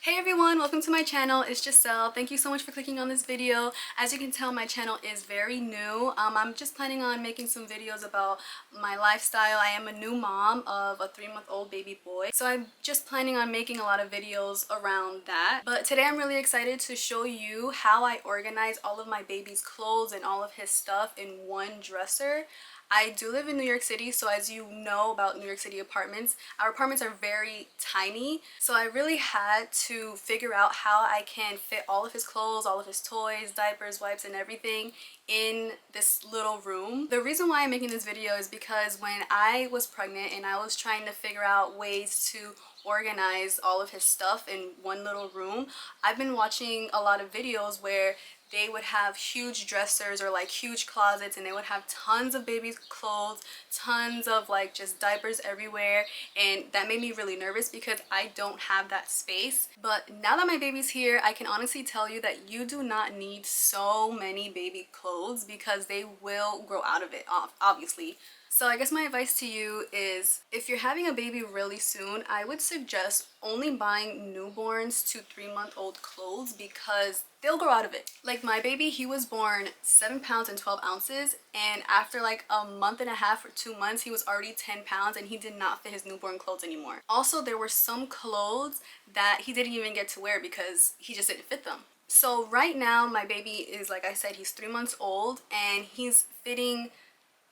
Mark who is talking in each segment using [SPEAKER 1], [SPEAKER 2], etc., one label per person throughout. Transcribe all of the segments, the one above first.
[SPEAKER 1] Hey everyone, welcome to my channel. It's Giselle. Thank you so much for clicking on this video. As you can tell, my channel is very new. I'm just planning on making some videos about my lifestyle. I am a new mom of a 3-month-old baby boy, so I'm just planning on making a lot of videos around that. But today I'm really excited to show you how I organize all of my baby's clothes and all of his stuff in one dresser. I do live in New York City, so as you know about New York City apartments, our apartments are very tiny. So I really had to figure out how I can fit all of his clothes, all of his toys, diapers, wipes, and everything in this little room. The reason why I'm making this video is because when I was pregnant and I was trying to figure out ways to organize all of his stuff in one little room, I've been watching a lot of videos where they would have huge dressers or like huge closets, and they would have tons of baby's clothes, tons of like just diapers everywhere, and that made me really nervous because I don't have that space. But now that my baby's here, I can honestly tell you that you do not need so many baby clothes because they will grow out of it, obviously. So I guess my advice to you is if you're having a baby really soon, I would suggest only buying newborns to 3-month-old clothes because they'll grow out of it. Like my baby, he was born 7 pounds and 12 ounces, and after like a month and a half or 2 months, he was already 10 pounds and he did not fit his newborn clothes anymore. Also, there were some clothes that he didn't even get to wear because he just didn't fit them. So right now my baby is, like I said, he's 3 months old and he's fitting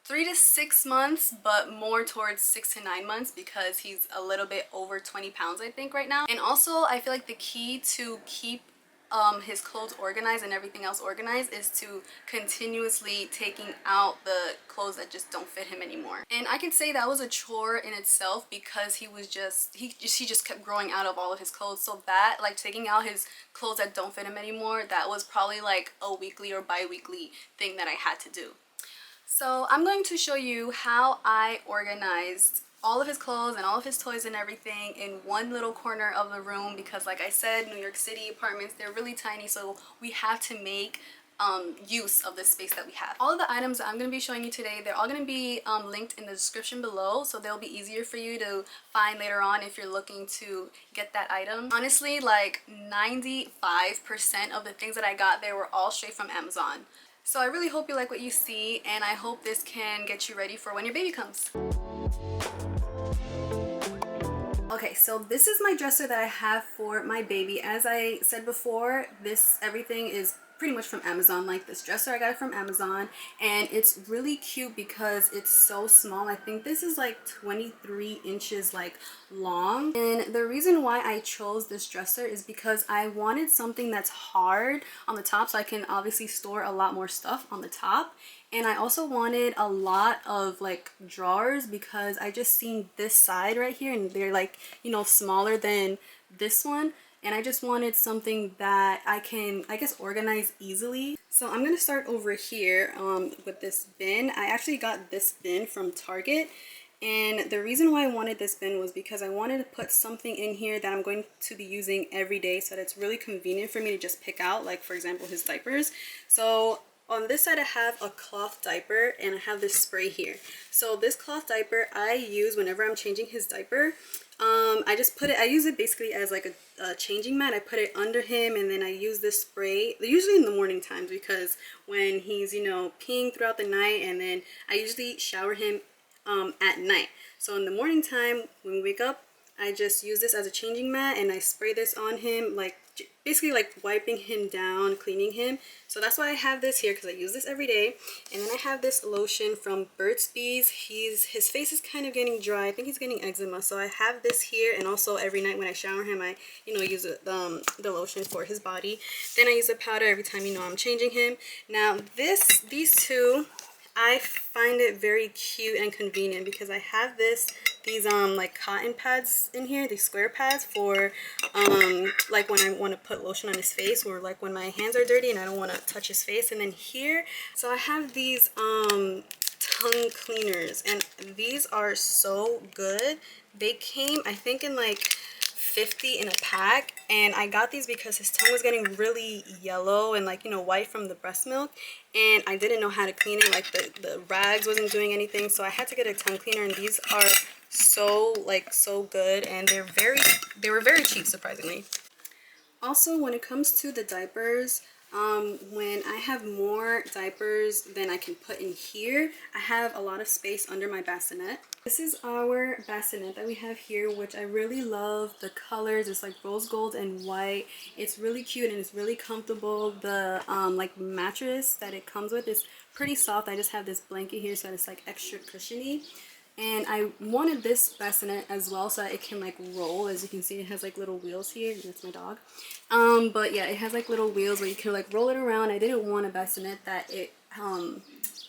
[SPEAKER 1] 3 to 6 months, but more towards 6 to 9 months because he's a little bit over 20 pounds, I think, right now. And also, I feel like the key to keep his clothes organized and everything else organized is to continuously taking out the clothes that just don't fit him anymore. And I could say that was a chore in itself because he just kept growing out of all of his clothes. So that, like, taking out his clothes that don't fit him anymore, that was probably like a weekly or bi-weekly thing that I had to do. So I'm going to show you how I organized all of his clothes and all of his toys and everything in one little corner of the room because, like I said, New York City apartments, they're really tiny, so we have to make use of the space that we have. All of the items that I'm going to be showing you today, they're all going to be linked in the description below, so they'll be easier for you to find later on if you're looking to get that item. Honestly, like 95% of the things that I got there were all straight from Amazon. So I really hope you like what you see, and I hope this can get you ready for when your baby comes. Okay, so this is my dresser that I have for my baby. As I said before, everything is pretty much from Amazon. Like this dresser, I got it from Amazon, and it's really cute because it's so small. I think this is like 23 inches like long, and the reason why I chose this dresser is because I wanted something that's hard on the top so I can obviously store a lot more stuff on the top. And I also wanted a lot of like drawers because I just seen this side right here and they're like, you know, smaller than this one. And I just wanted something that I can, I guess, organize easily. So I'm gonna start over here with this bin. I actually got this bin from Target. And the reason why I wanted this bin was because I wanted to put something in here that I'm going to be using every day so that it's really convenient for me to just pick out, like for example his diapers. So on this side I have a cloth diaper and I have this spray here. So this cloth diaper I use whenever I'm changing his diaper. I use it basically as like a changing mat. I put it under him and then I use this spray, usually in the morning times because when he's, you know, peeing throughout the night, and then I usually shower him at night. So in the morning time when we wake up, I just use this as a changing mat and I spray this on him, like basically like wiping him down, cleaning him. So that's why I have this here, because I use this every day. And then I have this lotion from Burt's Bees. His face is kind of getting dry. I think he's getting eczema, so I have this here. And also every night when I shower him, I use the lotion for his body. Then I use the powder every time I'm changing him. Now these two, I find it very cute and convenient because I have these like cotton pads in here, these square pads for like when I want to put lotion on his face, or like when my hands are dirty and I don't want to touch his face. And then here, so I have these tongue cleaners, and these are so good. They came, I think, in like 50 in a pack, and I got these because his tongue was getting really yellow and like, white from the breast milk, and I didn't know how to clean it. Like the rags wasn't doing anything, so I had to get a tongue cleaner, and these are so good, and they were very cheap, surprisingly. Also, when it comes to the diapers, when I have more diapers than I can put in here, I have a lot of space under my bassinet. This is our bassinet that we have here, which I really love the colors. It's like rose gold and white. It's really cute and it's really comfortable. The like mattress that it comes with is pretty soft. I just have this blanket here so it's like extra cushiony. And I wanted this bassinet as well so that it can like roll. As you can see, it has like little wheels here. That's my dog. But yeah, it has like little wheels where you can like roll it around. I didn't want a bassinet that it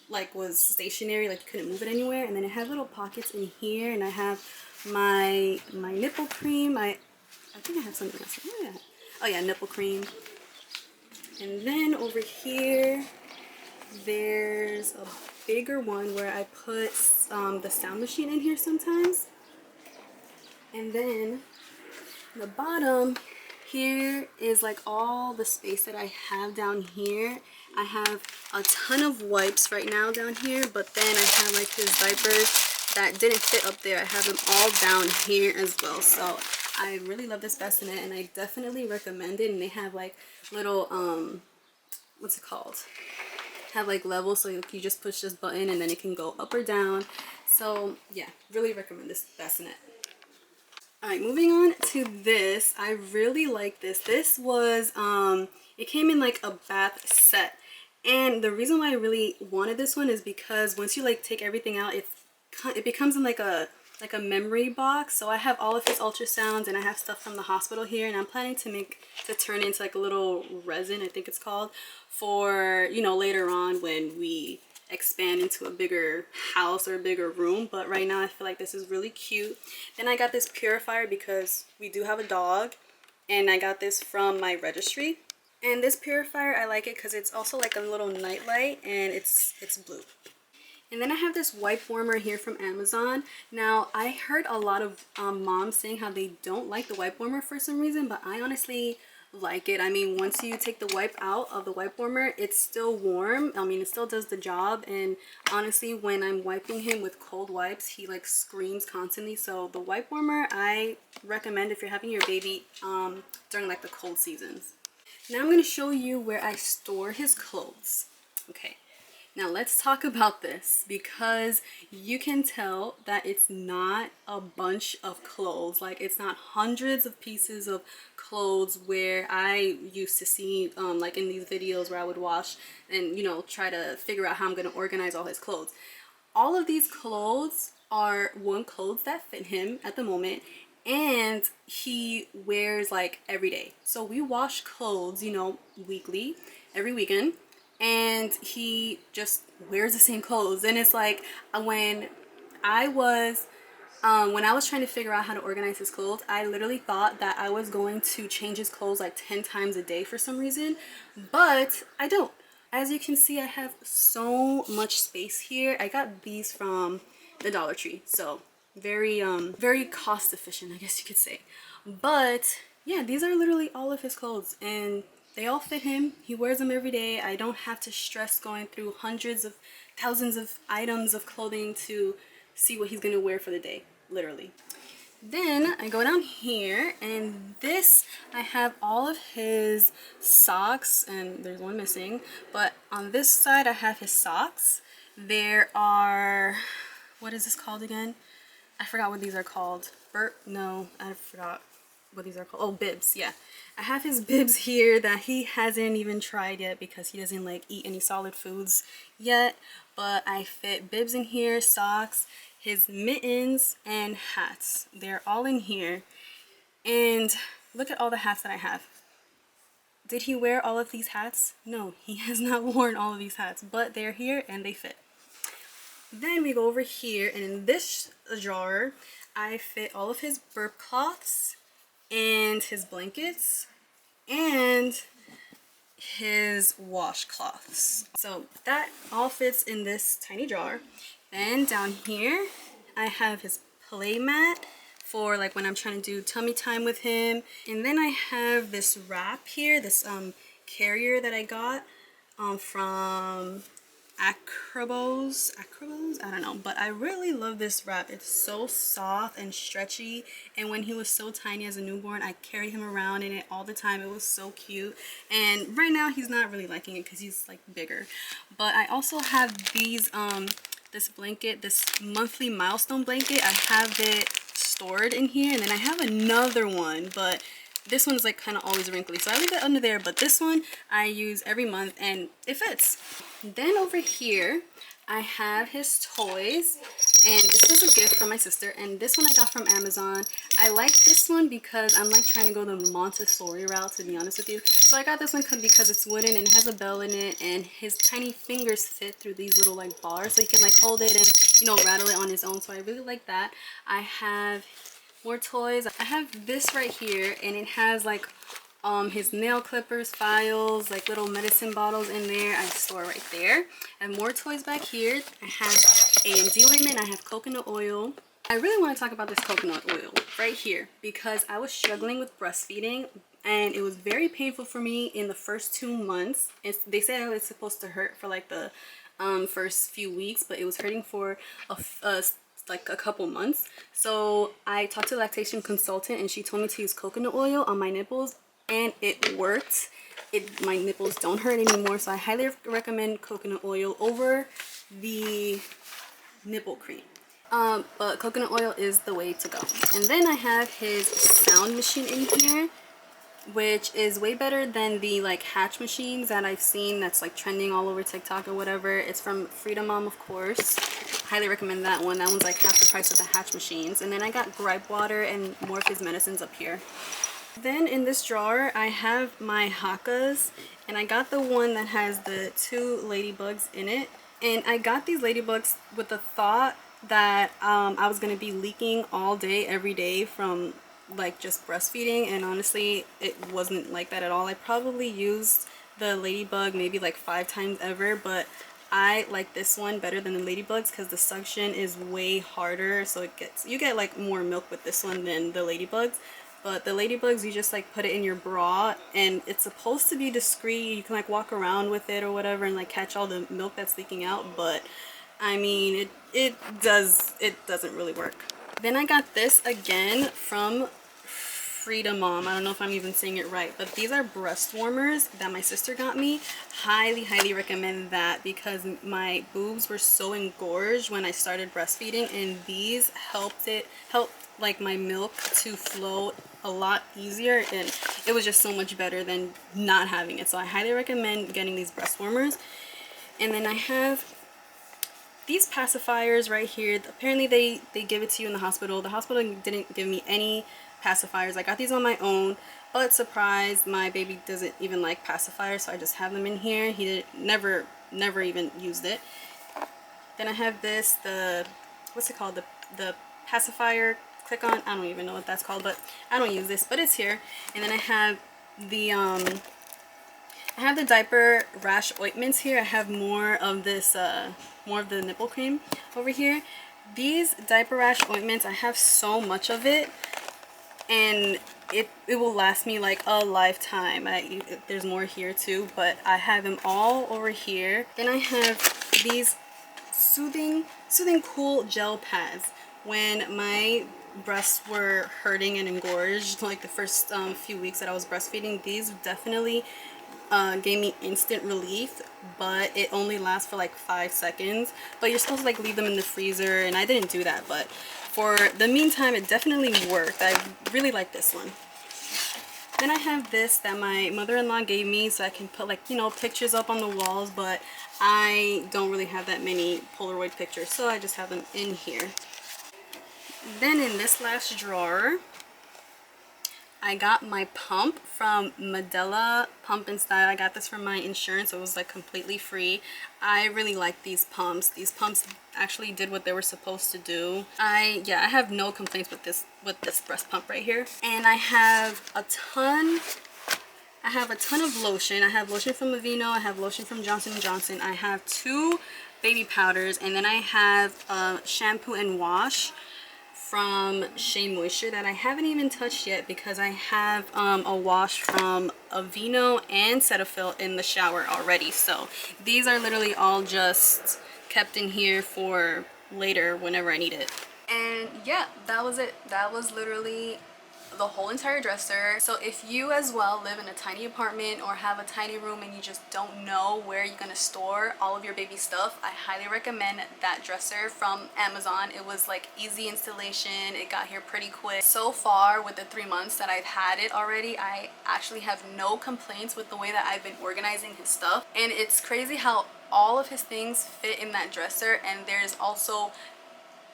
[SPEAKER 1] like was stationary, like you couldn't move it anywhere. And then it has little pockets in here, and I have my nipple cream. I think I have something else. Oh yeah, nipple cream. And then over here there's a bigger one where I put the sound machine in here sometimes. And then the bottom here is like all the space that I have down here. I have a ton of wipes right now down here, but then I have like his diapers that didn't fit up there. I have them all down here as well. So I really love this bassinet and I definitely recommend it. And they have like little what's it called, have like levels, so you just push this button and then it can go up or down. So yeah, really recommend this bassinet. Alright, moving on to this. I really like this. This was it came in like a bath set, and the reason why I really wanted this one is because once you like take everything out, it becomes in like a memory box. So I have all of his ultrasounds and I have stuff from the hospital here, and I'm planning to turn it into like a little resin, I think it's called, for, you know, later on when we expand into a bigger house or a bigger room. But right now I feel like this is really cute. Then I got this purifier because we do have a dog, and I got this from my registry. And this purifier, I like it because it's also like a little night light, and it's blue. And then I have this wipe warmer here from Amazon. Now, I heard a lot of moms saying how they don't like the wipe warmer for some reason, but I honestly like it. I mean, once you take the wipe out of the wipe warmer, it's still warm. I mean, it still does the job. And honestly, when I'm wiping him with cold wipes, he like screams constantly. So the wipe warmer, I recommend if you're having your baby during like the cold seasons. Now I'm going to show you where I store his clothes. Okay. Now let's talk about this, because you can tell that it's not a bunch of clothes. Like, it's not hundreds of pieces of clothes where I used to see like in these videos where I would wash and, you know, try to figure out how I'm going to organize all his clothes. All of these clothes are clothes that fit him at the moment, and he wears like every day. So we wash clothes, you know, weekly, every weekend. And he just wears the same clothes. And it's like when I was trying to figure out how to organize his clothes, I literally thought that I was going to change his clothes like 10 times a day for some reason, but I don't. As you can see, I have so much space here. I got these from the Dollar Tree, so very very cost efficient, I guess you could say. But yeah, these are literally all of his clothes, and they all fit him. He wears them every day. I don't have to stress going through hundreds of thousands of items of clothing to see what he's gonna wear for the day, literally. Then I go down here, and this, I have all of his socks, and there's one missing, but on this side I have his socks. There are, what is this called again? I forgot what these are called. No, I forgot what these are called. Oh, bibs. Yeah, I have his bibs here that he hasn't even tried yet because he doesn't like eat any solid foods yet, but I fit bibs in here, socks, his mittens, and hats. They're all in here. And look at all the hats that I have. Did he wear all of these hats? No, he has not worn all of these hats, but they're here and they fit. Then we go over here, and in this drawer I fit all of his burp cloths and his blankets and his washcloths. So that all fits in this tiny jar. Then down here I have his play mat for like when I'm trying to do tummy time with him. And then I have this wrap here, this carrier that I got from Acrobos, I don't know, but I really love this wrap. It's so soft and stretchy, and when he was so tiny as a newborn, I carried him around in it all the time. It was so cute, and right now he's not really liking it because he's like bigger. But I also have these this blanket, this monthly milestone blanket. I have it stored in here, and then I have another one, but this one is like kind of always wrinkly, so I leave it under there. But this one I use every month and it fits. Then over here I have his toys, and this was a gift from my sister, and this one I got from Amazon. I like this one because I'm like trying to go the Montessori route, to be honest with you. So I got this one because it's wooden and it has a bell in it, and his tiny fingers fit through these little like bars, so he can like hold it and, you know, rattle it on his own. So I really like that. I have more toys. I have this right here, and it has like his nail clippers, files, like little medicine bottles in there. I store right there. And more toys back here. I have A&D ointment. I have coconut oil. I really want to talk about this coconut oil right here because I was struggling with breastfeeding, and it was very painful for me in the first 2 months. They said it's supposed to hurt for like the first few weeks, but it was hurting for like a couple months. So I talked to a lactation consultant, and she told me to use coconut oil on my nipples, and it worked. My nipples don't hurt anymore, so I highly recommend coconut oil over the nipple cream. But coconut oil is the way to go. And then I have his sound machine in here, which is way better than the like hatch machines that I've seen that's like trending all over TikTok or whatever. It's from Freedom Mom, of course. Highly recommend that one. That one's like half the price of the hatch machines. And then I got gripe water and more of his medicines up here. Then in this drawer I have my Hakas, and I got the one that has the 2 ladybugs in it. And I got these ladybugs with the thought that I was going to be leaking all day every day from like just breastfeeding, and honestly it wasn't like that at all. I probably used the ladybug maybe like 5 times ever, but I like this one better than the ladybugs because the suction is way harder, so you get like more milk with this one than the ladybugs. But the ladybugs, you just like put it in your bra, and it's supposed to be discreet. You can like walk around with it or whatever and like catch all the milk that's leaking out, but I mean it doesn't really work. Then I got this again from Freedom Mom. I don't know if I'm even saying it right, but these are breast warmers that my sister got me. Highly recommend that because my boobs were so engorged when I started breastfeeding, and these helped like my milk to flow a lot easier, and it was just so much better than not having it. So I highly recommend getting these breast warmers. And then I have these pacifiers right here. Apparently they give it to you in the hospital. The hospital didn't give me any pacifiers. I got these on my own, but surprise, my baby doesn't even like pacifiers, so I just have them in here. He never even used it. Then I have this, what's it called, the pacifier click on. I don't even know what that's called, but I don't use this, but it's here. And then I have the diaper rash ointments here. I have more of this more of the nipple cream over here. These diaper rash ointments, I have so much of it, and it will last me like a lifetime. There's more here too, but I have them all over here. Then I have these soothing cool gel pads. When my breasts were hurting and engorged like the first few weeks that I was breastfeeding, these definitely gave me instant relief, but it only lasts for like 5 seconds. But you're supposed to like leave them in the freezer, and I didn't do that, but for the meantime it definitely worked. I really like this one. Then I have this that my mother-in-law gave me so I can put like, you know, pictures up on the walls, but I don't really have that many Polaroid pictures, so I just have them in here. Then in this last drawer I got my pump from Medela Pump and Style. I got this from my insurance, so it was like completely free. I really like these pumps. These pumps actually did what they were supposed to do. I have no complaints with this breast pump right here. And I have a ton of lotion. I have lotion from Aveeno, I have lotion from Johnson & Johnson, I have 2 baby powders, and then I have shampoo and wash from Shea Moisture that I haven't even touched yet because I have a wash from Aveeno and Cetaphil in the shower already. So these are literally all just kept in here for later whenever I need it. And yeah, that was it. That was literally the whole entire dresser. So if you as well live in a tiny apartment or have a tiny room and you just don't know where you're gonna store all of your baby stuff, I highly recommend that dresser from Amazon. It was like easy installation. It got here pretty quick. So far with the 3 months that I've had it already, I actually have no complaints with the way that I've been organizing his stuff. And it's crazy how all of his things fit in that dresser, and there's also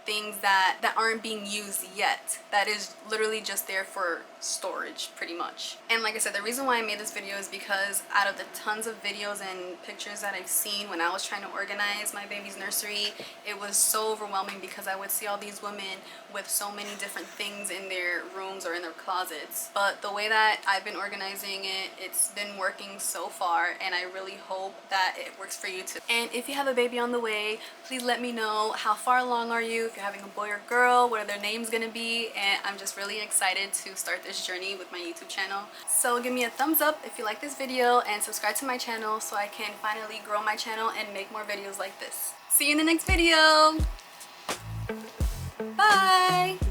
[SPEAKER 1] things that aren't being used yet that is literally just there for storage pretty much. And like I said, the reason why I made this video is because out of the tons of videos and pictures that I've seen when I was trying to organize my baby's nursery, it was so overwhelming because I would see all these women with so many different things in their rooms or in their closets. But the way that I've been organizing it, it's been working so far, and I really hope that it works for you too. And if you have a baby on the way, please let me know how far along are you, if you're having a boy or girl, what are their names gonna be. And I'm just really excited to start this journey with my YouTube channel. So give me a thumbs up if you like this video and subscribe to my channel so I can finally grow my channel and make more videos like this. See you in the next video. Bye.